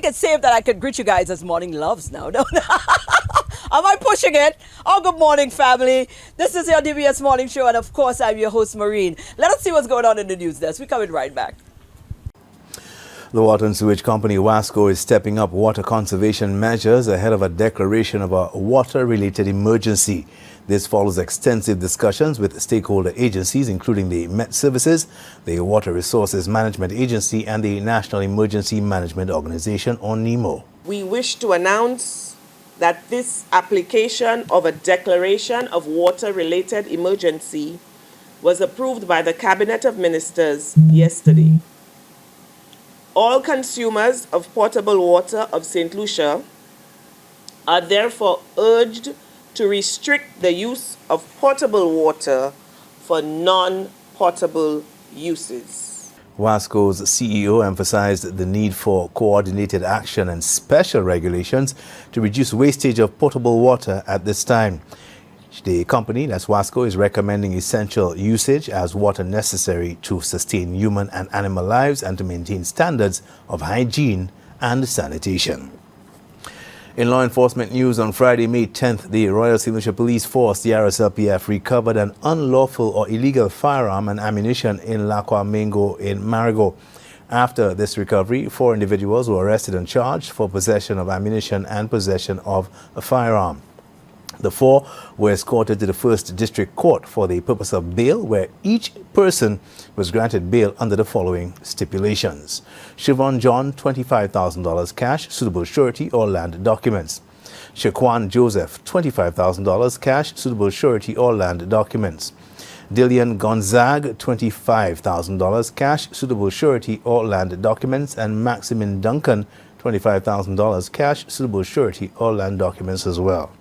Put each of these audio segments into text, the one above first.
think it's safe that I could greet you guys as morning loves now. Am I pushing it? Oh, good morning, family. This is your DBS Morning Show, and of course, I'm your host, Maureen. Let us see what's going on in the news desk. We're coming right back. The Water and Sewage Company, WASCO, is stepping up water conservation measures ahead of a declaration of a water-related emergency. This follows extensive discussions with stakeholder agencies, including the Met Services, the Water Resources Management Agency, and the National Emergency Management Organization, or NEMO. We wish to announce that this application of a declaration of water-related emergency was approved by the Cabinet of Ministers yesterday. All consumers of potable water of St. Lucia are therefore urged to restrict the use of potable water for non-potable uses. WASCO's CEO emphasized the need for coordinated action and special regulations to reduce wastage of potable water at this time. The company, that's WASCO, is recommending essential usage as water necessary to sustain human and animal lives and to maintain standards of hygiene and sanitation. In law enforcement news, on Friday, May 10th, the Royal St. Lucia Police Force, the RSLPF, recovered an unlawful or illegal firearm and ammunition in Lacqua Mingo in Marigot. After this recovery, 4 individuals were arrested and charged for possession of ammunition and possession of a firearm. The 4 were escorted to the First District Court for the purpose of bail, where each person was granted bail under the following stipulations. Siobhan John, $25,000 cash, suitable surety or land documents. Shaquan Joseph, $25,000 cash, suitable surety or land documents. Dillian Gonzague, $25,000 cash, suitable surety or land documents. And Maximin Duncan, $25,000 cash, suitable surety or land documents as well.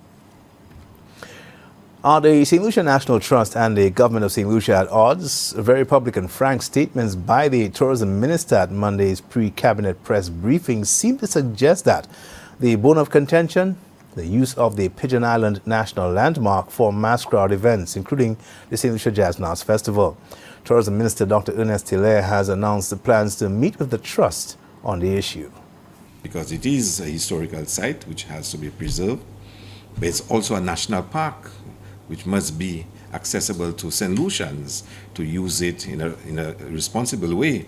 Are the St. Lucia National Trust and the Government of St. Lucia at odds? Very public and frank statements by the Tourism Minister at Monday's pre-cabinet press briefing seem to suggest that. The bone of contention, the use of the Pigeon Island National Landmark for mass crowd events, including the St. Lucia Jazz and Arts Festival. Tourism Minister Dr. Ernest Hilaire has announced the plans to meet with the Trust on the issue. Because it is a historical site which has to be preserved, but it's also a national park which must be accessible to St. Lucians to use it in a responsible way.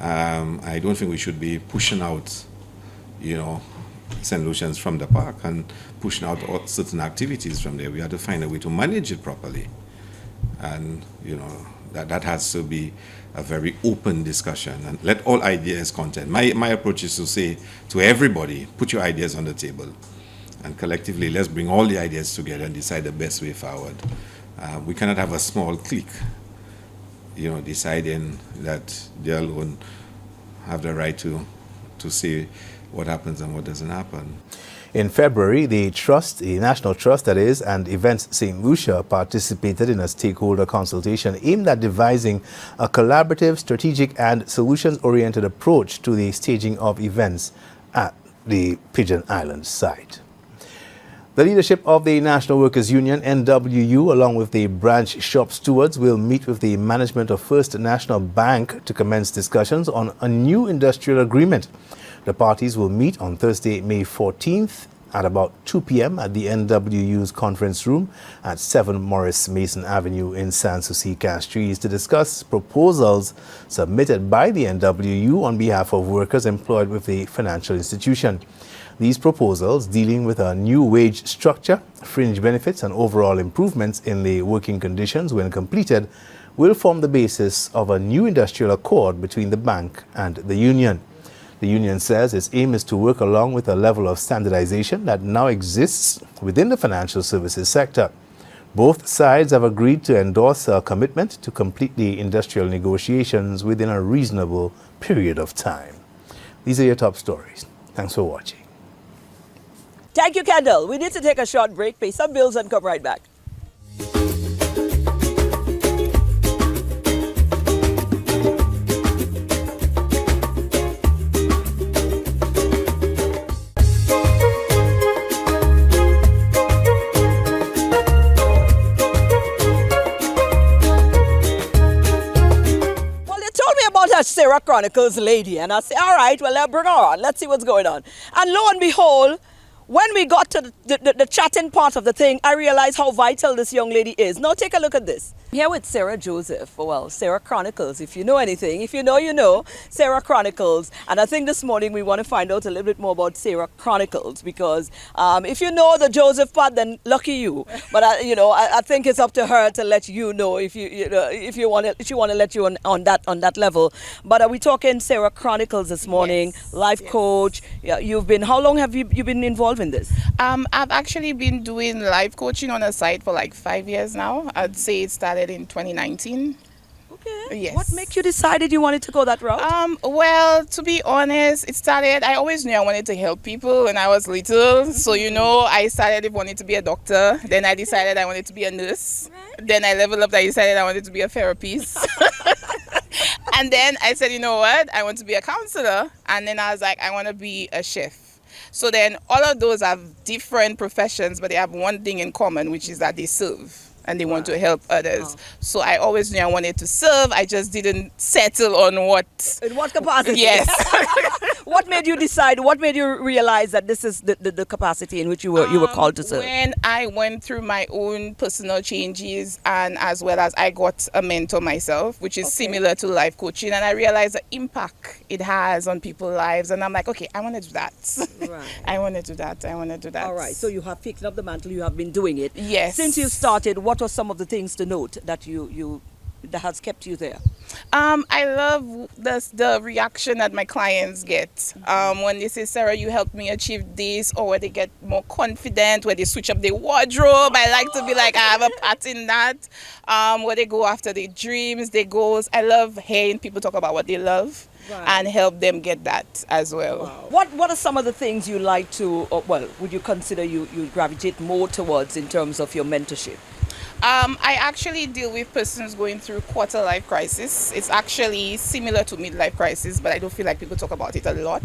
I don't think we should be pushing out, St. Lucians from the park and pushing out certain activities from there. We have to find a way to manage it properly. And, that has to be a very open discussion and let all ideas contend. My approach is to say to everybody, put your ideas on the table. And collectively, let's bring all the ideas together and decide the best way forward. We cannot have a small clique, deciding that they alone have the right to say what happens and what doesn't happen. In February, the Trust, the National Trust that is, and Events St. Lucia participated in a stakeholder consultation aimed at devising a collaborative, strategic, and solutions-oriented approach to the staging of events at the Pigeon Island site. The leadership of the National Workers Union, NWU, along with the branch shop stewards, will meet with the management of First National Bank to commence discussions on a new industrial agreement. The parties will meet on Thursday, May 14th at about 2 p.m. at the NWU's conference room at 7 Morris Mason Avenue in Sans Souci Castries to discuss proposals submitted by the NWU on behalf of workers employed with the financial institution. These proposals, dealing with a new wage structure, fringe benefits, and overall improvements in the working conditions when completed, will form the basis of a new industrial accord between the bank and the union. The union says its aim is to work along with a level of standardization that now exists within the financial services sector. Both sides have agreed to endorse a commitment to complete the industrial negotiations within a reasonable period of time. These are your top stories. Thanks for watching. Thank you, Kendall. We need to take a short break, pay some bills, and come right back. a Sarah Chronicles lady. And I say, all right, well, let's bring her on. Let's see what's going on. And lo and behold, when we got to the chatting part of the thing, I realized how vital this young lady is. Now take a look at this. Here with Sarah Joseph, well, Sarah Chronicles. If you know anything, if you know, you know, Sarah Chronicles. And I think this morning we want to find out a little bit more about Sarah Chronicles because if you know the Joseph part, then lucky you. But I think it's up to her to let you know if you want to. She want to let you on that level. But we're talking Sarah Chronicles this morning, Yes, life coach. Yeah, how long have you been involved in this? I've actually been doing life coaching on a site for like 5 years now. I'd say it started in 2019. Okay. Yes. What made you decided you wanted to go that route? Well, to be honest, I always knew I wanted to help people when I was little. So, I started wanting to be a doctor. Then I decided I wanted to be a nurse. Right. Then I leveled up. I decided I wanted to be a therapist. And then I said, you know what? I want to be a counselor. And then I was like, I want to be a chef. So then all of those have different professions, but they have one thing in common, which is that they serve. And they want to help others. Wow. So I always knew I wanted to serve. I just didn't settle on what. In what capacity? Yes. What made you decide? What made you realize that this is the capacity in which you were called to serve? When I went through my own personal changes, and as well as I got a mentor myself, which is similar to life coaching, and I realized the impact it has on people's lives, and I'm like, okay, I want to do that. Right. I want to do that. All right. So you have picked up the mantle. You have been doing it. Yes. Since you started, what are some of the things to note that that has kept you there? I love the reaction that my clients get when they say, Sarah, you helped me achieve this, or where they get more confident, where they switch up their wardrobe. I like to be like, I have a part in that. Where they go after their dreams, their goals. I love hearing people talk about what they love. Right. And help them get that as well. Wow. What are some of the things you like to, would you consider you gravitate more towards in terms of your mentorship? I actually deal with persons going through quarter life crisis. It's actually similar to midlife crisis, but I don't feel like people talk about it a lot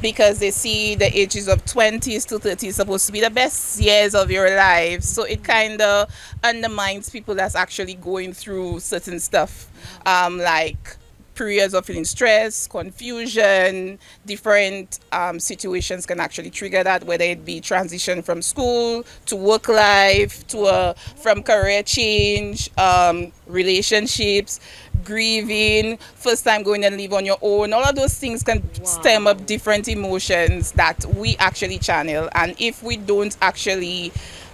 because they see the ages of 20s to 30s supposed to be the best years of your life. So it kind of undermines people that's actually going through certain stuff, like periods of feeling stress, confusion, different situations can actually trigger that, whether it be transition from school to work life, to from career change, relationships, grieving, first time going and live on your own. All of those things can stem up different emotions that we actually channel. And if we don't actually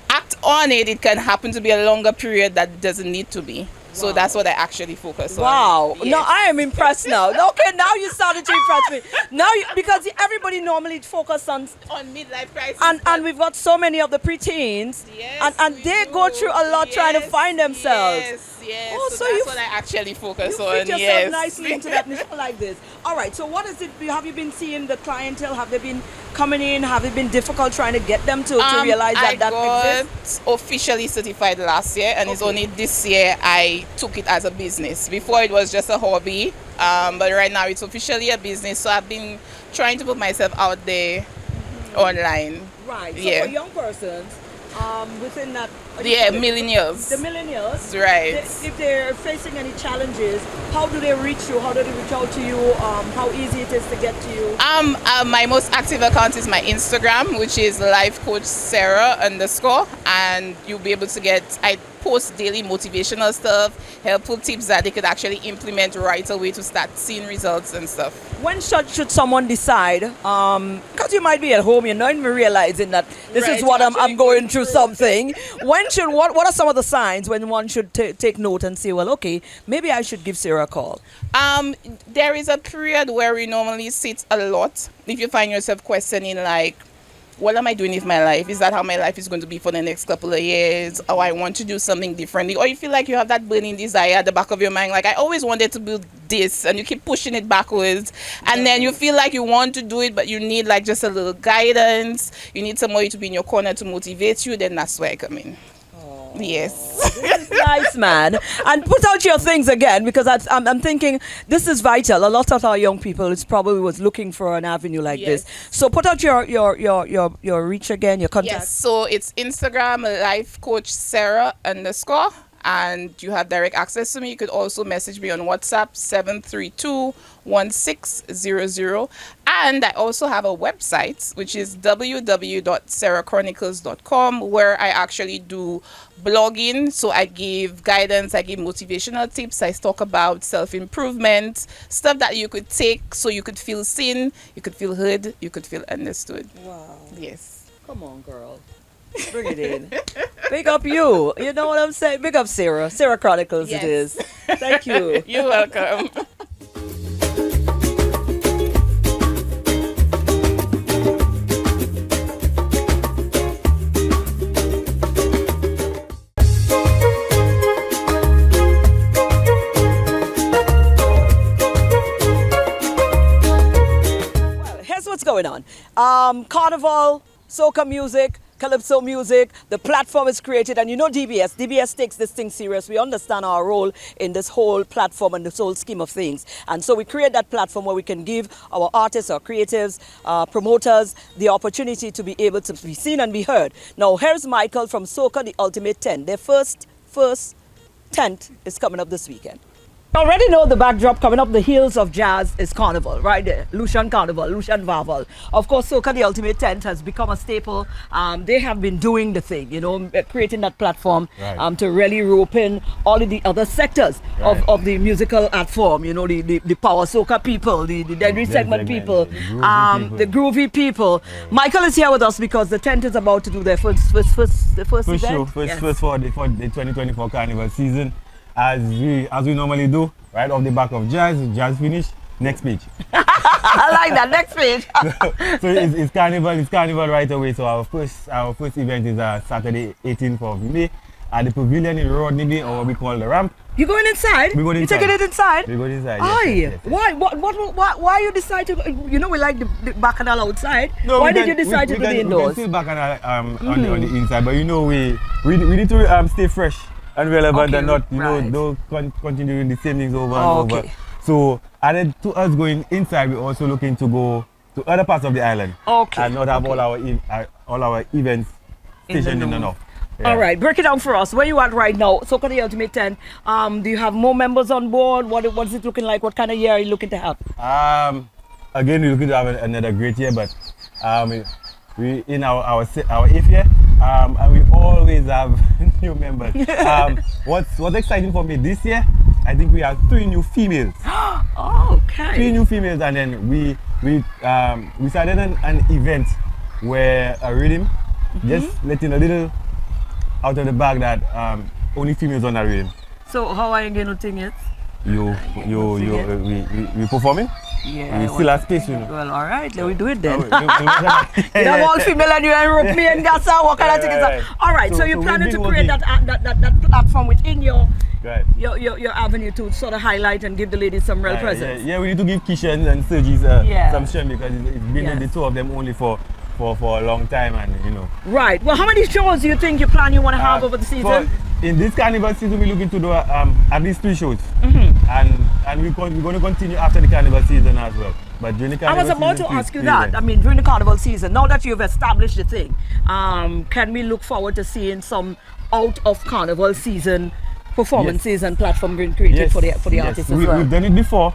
act on it, it can happen to be a longer period that doesn't need to be. So that's what I actually focus on. Wow. Yes. No, I am impressed now. Okay, now you started to impress me. Now, because everybody normally focus on midlife crisis. and we've got so many of the preteens, Yes, and we they do. go through a lot trying to find themselves. Yes. Oh, so so that's what I actually focus You on. fit yourself Yes. nicely into that niche like this. All right. So what is it? Have you been seeing the clientele? Have they been coming in? Have it been difficult trying to get them to realize that I exists? got officially certified last year, and it's only this year I took it as a business. Before it was just a hobby, but right now it's officially a business. So I've been trying to put myself out there online. Right. So Yeah. for young persons, within that. Yeah, millennials. The millennials. Right. If they're facing any challenges, how do they reach you? How do they reach out to you? How easy it is to get to you? My most active account is my Instagram, which is Life Coach Sarah _, and you'll be able to I post daily motivational stuff, helpful tips that they could actually implement right away to start seeing results and stuff. When should someone decide? Because you might be at home, you're not even realizing that this Right, is what you're I'm actually going through something. What are some of the signs when one should take note and say, well, okay, maybe I should give Sarah a call? There is a period where we normally sit a lot. If you find yourself questioning, like, what am I doing with my life? Is that how my life is going to be for the next couple of years? Or I want to do something differently? Or you feel like you have that burning desire at the back of your mind, like, I always wanted to build this, and you keep pushing it backwards. And then you feel like you want to do it, but you need like just a little guidance. You need somebody to be in your corner to motivate you. Then that's where I come in. Yes. Nice, man. And put out your things again, because I'm thinking this is vital. A lot of our young people is probably was looking for an avenue like this. So put out your reach again, your contact. Yes, so it's Instagram, Life Coach Sarah _, and you have direct access to me. You could also message me on WhatsApp 732-1600. And I also have a website, which is www.sarahchronicles.com, where I actually do blogging. So I give guidance, I give motivational tips, I talk about self-improvement, stuff that you could take so you could feel seen, you could feel heard, you could feel understood. Wow. Yes. Come on, girl. Bring it in. Big up you. You know what I'm saying? Big up Sarah. Sarah Chronicles Yes. it is. Thank you. You're welcome. Here's what's going on. Carnival, soca music, calypso music, the platform is created, and you know DBS takes this thing serious. We understand our role in this whole platform and this whole scheme of things. And so we create that platform where we can give our artists, our creatives, promoters, the opportunity to be able to be seen and be heard. Now, here's Michael from Soca, the Ultimate 10. Their first tent is coming up this weekend. You already know the backdrop coming up the heels of jazz is Carnival, right there. Lucian Carnival, Lucian Vaval. Of course, Soca the Ultimate Tent has become a staple. They have been doing the thing, you know, creating that platform to really rope in all of the other sectors of the musical art form. You know, the power soca people, the deadly segment people, the groovy people. Michael is here with us because the tent is about to do their first event. First for the 2024 Carnival season. As we normally do, right off the back of jazz finish, next page. I like that, next page. So it's carnival right away. So our first event is Saturday 18th of May at the pavilion in Rodney Bay, or what we call the ramp. You going inside? We going inside. You taking it inside? We going inside. Yes. Why you decide to? You know we like the bacchanal outside. No, why did you decide to do the indoors? We can still bacchanal on the inside, but you know we need to stay fresh and relevant, and not don't continue doing the same things over and over. So added to us going inside, we're also looking to go to other parts of the island and not have all our events stationed in the north. All right, break it down for us. Where you at right now? Soca the Ultimate 10. Do you have more members on board? What is it looking like? What kind of year are you looking to have? Again, we're looking to have another great year, but we in our 8th year, and we always have new members. What's exciting for me this year, I think we have 3 new females. Okay. 3 new females, and then we started an event where a rhythm, just letting a little out of the bag that only females on that rhythm. So how are you going to sing it? We performing? Yeah. We still have space, you know. Well, all right, let me do it then. You have all female and you and me and Gassa, what kind of thing is that? All right, so you're planning to create that platform within your avenue to sort of highlight and give the ladies some real presence. Yeah, we need to give Keisha and Sergis some strength, because it's been the 2 of them only for a long time, and you know. Right. Well, how many shows do you think you want to have over the season? In this carnival season, we're looking to do at least 3 shows, and we're going to continue after the carnival season as well. But during the carnival season, I was about to ask you that. Events. I mean, during the carnival season, now that you've established the thing, can we look forward to seeing some out of carnival season performances and platform being created for the artists as well? We've done it before.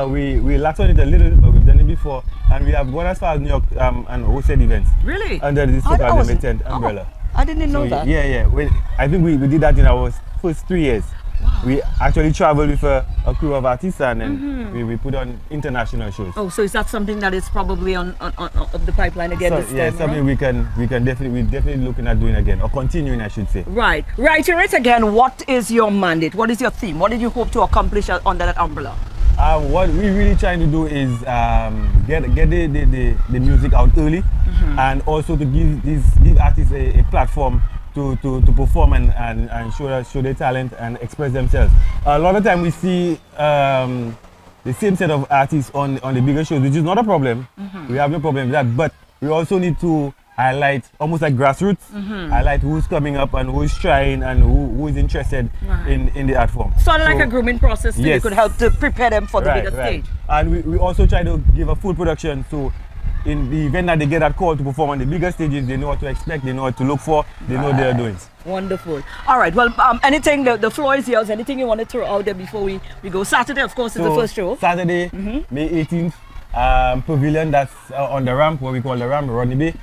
We lacked on it a little, but we've done it before, and we have gone as far as New York and hosted events. Really? Under the Soca Ultimate Tent umbrella. I didn't know that. Yeah. I think we did that in our first 3 years. Wow. We actually traveled with a crew of artists, and then we put on international shows. Oh, so is that something that is probably on the pipeline again? Something we definitely looking at doing again, or continuing, I should say. Right. Again, what is your mandate? What is your theme? What did you hope to accomplish under that umbrella? What we're really trying to do is get the music out early, and also to give artists a platform to perform and show their talent and express themselves. A lot of time we see the same set of artists on the bigger shows, which is not a problem. We have no problem with that, but we also need to highlight, almost like grassroots, highlight who's coming up and who's trying and who is interested in the art form. Sort of like a grooming process, you could help to prepare them for the bigger stage. And we also try to give a full production, so in the event that they get that call to perform on the bigger stages, they know what to expect, they know what to look for, they know what they're doing. Wonderful. All right. Well, anything, the floor is yours. Anything you want to throw out there before we go? Saturday, of course, is the first show. Saturday, May 18th, Pavilion, that's on the ramp, what we call the ramp, Rodney Bay.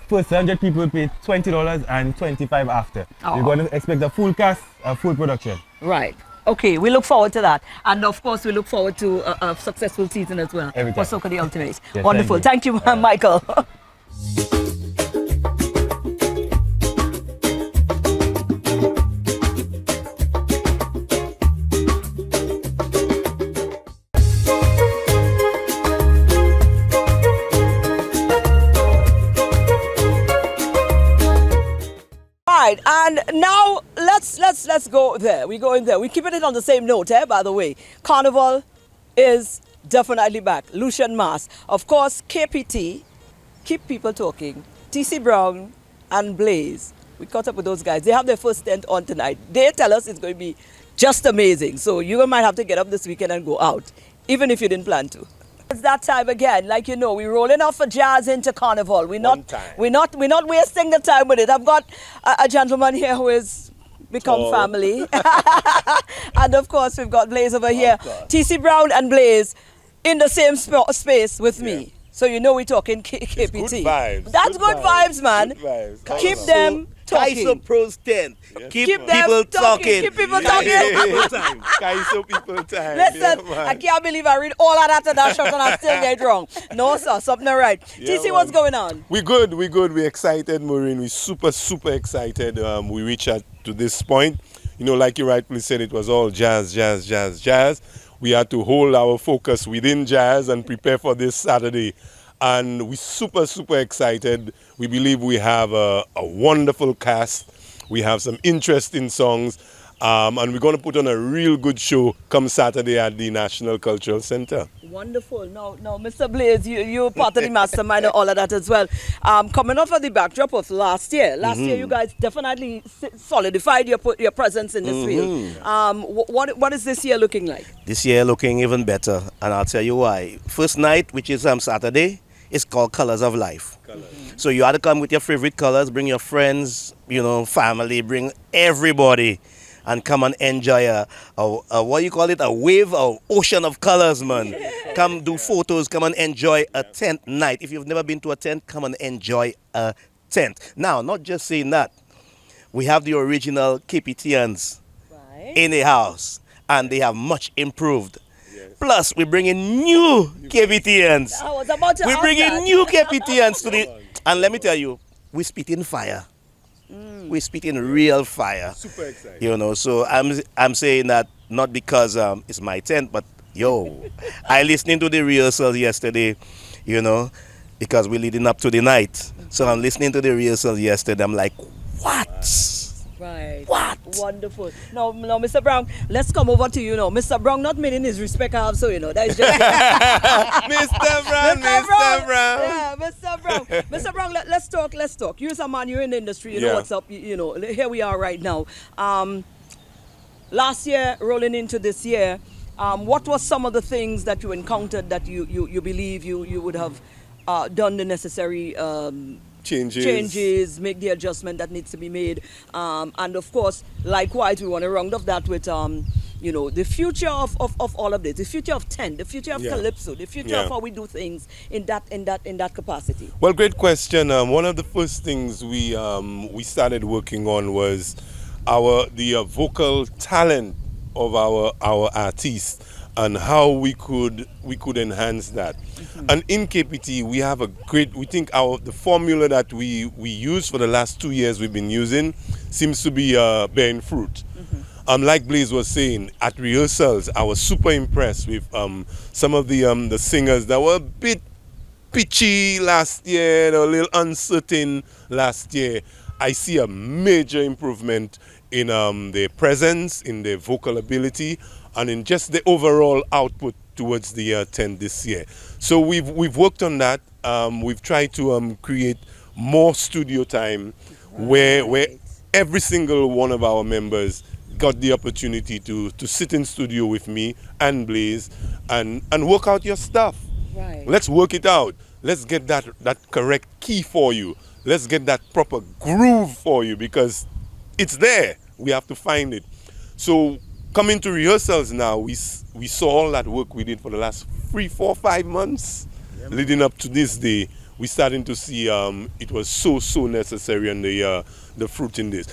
First 100 people pay $20 and $25 after. Oh. You're going to expect a full cast, a full production. Right. Okay, we look forward to that. And of course, we look forward to a successful season as well Every for time. Soca the Ultimate. Yes, Wonderful. Thank you, Michael. Right, and now let's go there. We go in there. We're keeping it on the same note, by the way. Carnival is definitely back. Lucian Mass. Of course, KPT, Keep People Talking, TC Brown and Blaze. We caught up with those guys. They have their first tent on tonight. They tell us it's going to be just amazing. So you might have to get up this weekend and go out, even if you didn't plan to. It's that time again. Like you know, we're rolling off for jazz into Carnival. We're not wasting the time with it. I've got a gentleman here who is become family. And of course, we've got Blaze over here. TC Brown and Blaze in the same space with me. So you know we're talking KPT. Good vibes. That's good vibes, man. Good vibes. Keep them talking. Kaiso Pros 10. Keep Keep them people talking. Keep people talking. Kaiso people time. Listen, Yeah, I can't believe I read all of that to that shot and I still get it wrong. No, sir, something not right. Yeah, TC, what's going on? We good. We're excited, Maureen. We're super excited. We reached out to this point. You know, like you rightfully said, it was all jazz. We had to hold our focus within jazz and prepare for this Saturday. And we're super excited. We believe we have a wonderful cast. We have some interesting songs. And we're going to put on a real good show come Saturday at the National Cultural Center. Wonderful. No, Mr. Blaze, you're part of the mastermind and all of that as well. Coming off of the backdrop of last year. Last year, you guys definitely solidified your presence in this field. What is this year looking like? This year looking even better, and I'll tell you why. First night, which is Saturday, is called Colors of Life. So you have to come with your favorite colors, bring your friends, family, bring everybody, and come and enjoy a what you call it, a wave, or ocean of colors, man. Come do photos, come and enjoy a tent night. If you've never been to a tent, come and enjoy a tent. Now, not just saying that, we have the original KPTians in the house, and they have much improved. Plus, we're bringing new KPTians. I was about to We're ask bringing that. new KPTians to the... And let me tell you, we're spitting fire. We're spitting real fire. Super excited. So I'm saying that not because it's my tent, but I listening to the rehearsals yesterday, because we're leading up to the night. So I'm listening to the rehearsals yesterday. I'm like, what? Right. What? Wonderful. No, Mr. Brown, let's come over to you now. Mr. Brown, not meaning his respect, I have, so that is just... Mr. Brown. Yeah, Mr. Brown. Mr. Brown, let's talk. You're a man, you're in the industry, you know what's up, here we are right now. Last year, rolling into this year, what was some of the things that you encountered that you believe you would have done the necessary changes, make the adjustment that needs to be made, and of course, likewise, we want to round off that with the future of all of this, the future of tent, the future of Calypso, the future of how we do things in that capacity. Well, great question. One of the first things we started working on was the vocal talent of our artists and how we could enhance that. And in KPT, we have we think the formula that we use for the last 2 years we've been using seems to be bearing fruit. Like Blaze was saying, at rehearsals, I was super impressed with some of the singers that were a bit pitchy last year, a little uncertain last year. I see a major improvement in their presence, in their vocal ability, and in just the overall output towards the tent this year. So we've worked on that. We've tried to create more studio time where every single one of our members got the opportunity to sit in studio with me and Blaze and work out your stuff. Right. Let's work it out. let's get that correct key for you. Let's get that proper groove for you, because it's there. We have to find it. So coming to rehearsals now, we saw all that work we did for the last 3, 4, 5 months leading up to this day. We starting to see it was so necessary, and the fruit in this.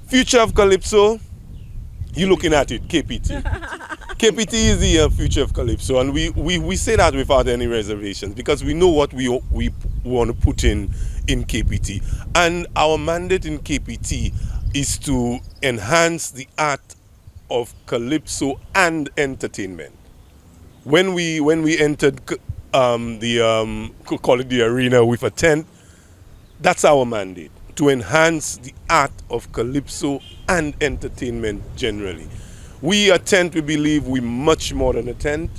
Future of Calypso, you're looking at it, KPT. KPT is the future of Calypso, and we say that without any reservations, because we know what we want to put in KPT. And our mandate in KPT is to enhance the art of Calypso and entertainment. When we entered call it the arena with a tent, that's our mandate, to enhance the art of Calypso and entertainment generally. We a tent, we believe we much more than a tent,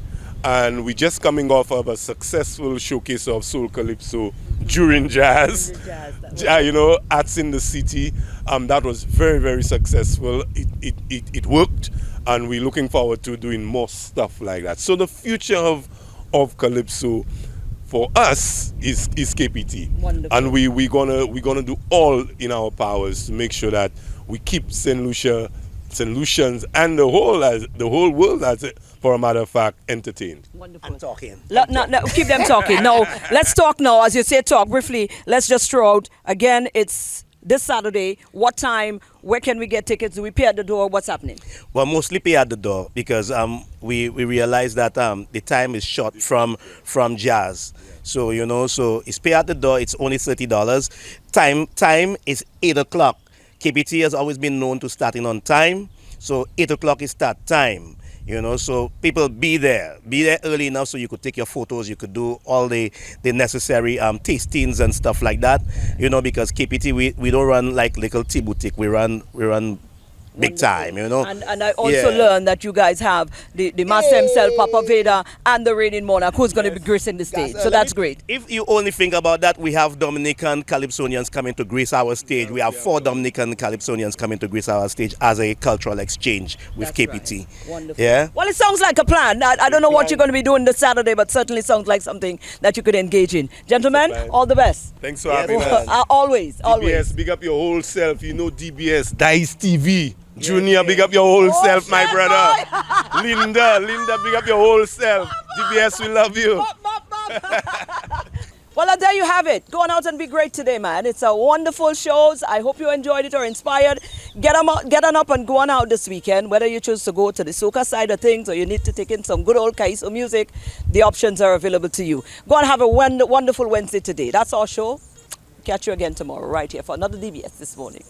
and we just coming off of a successful showcase of Soul Calypso during jazz. Arts in the City. That was very successful. It worked, and we're looking forward to doing more stuff like that. So the future of Calypso for us is KPT. Wonderful. And we're gonna do all in our powers to make sure that we keep St. Lucians and the whole world, as it, for a matter of fact, entertained. Wonderful. And talking. No, keep them talking. No, let's talk now. As you say, talk briefly. Let's just throw out again. It's this Saturday. What time? Where can we get tickets? Do we pay at the door? What's happening? Well, mostly pay at the door, because we realize that the time is short from jazz. So so it's pay at the door. It's only $30. Time is 8 o'clock. KPT has always been known to starting on time, so 8 o'clock is start time. So people be there early enough so you could take your photos, you could do all the necessary tastings and stuff like that. Because KPT we don't run like little tea boutique, we run big time, And I also learned that you guys have the master himself, Papa Veda, and the reigning monarch, who's going to be gracing the stage. So that's great. If you only think about that, we have Dominican Calypsonians coming to grace our stage. We have 4 Dominican Calypsonians coming to grace our stage as a cultural exchange with KPT. Right. Wonderful. Yeah. Well, it sounds like a plan. I don't know what you're going to be doing this Saturday, but certainly sounds like something that you could engage in. Gentlemen, all the best. Thanks for having us. Always. DBS, big up your whole self. DBS, Dice TV. Junior, big up your whole self, my brother. Linda, big up your whole self. DBS, we love you. Well, there you have it. Go on out and be great today, man. It's a wonderful show. I hope you enjoyed it or inspired. Get on up and go on out this weekend. Whether you choose to go to the soca side of things or you need to take in some good old Kaiso music, the options are available to you. Go and have a wonderful Wednesday today. That's our show. Catch you again tomorrow right here for another DBS This Morning.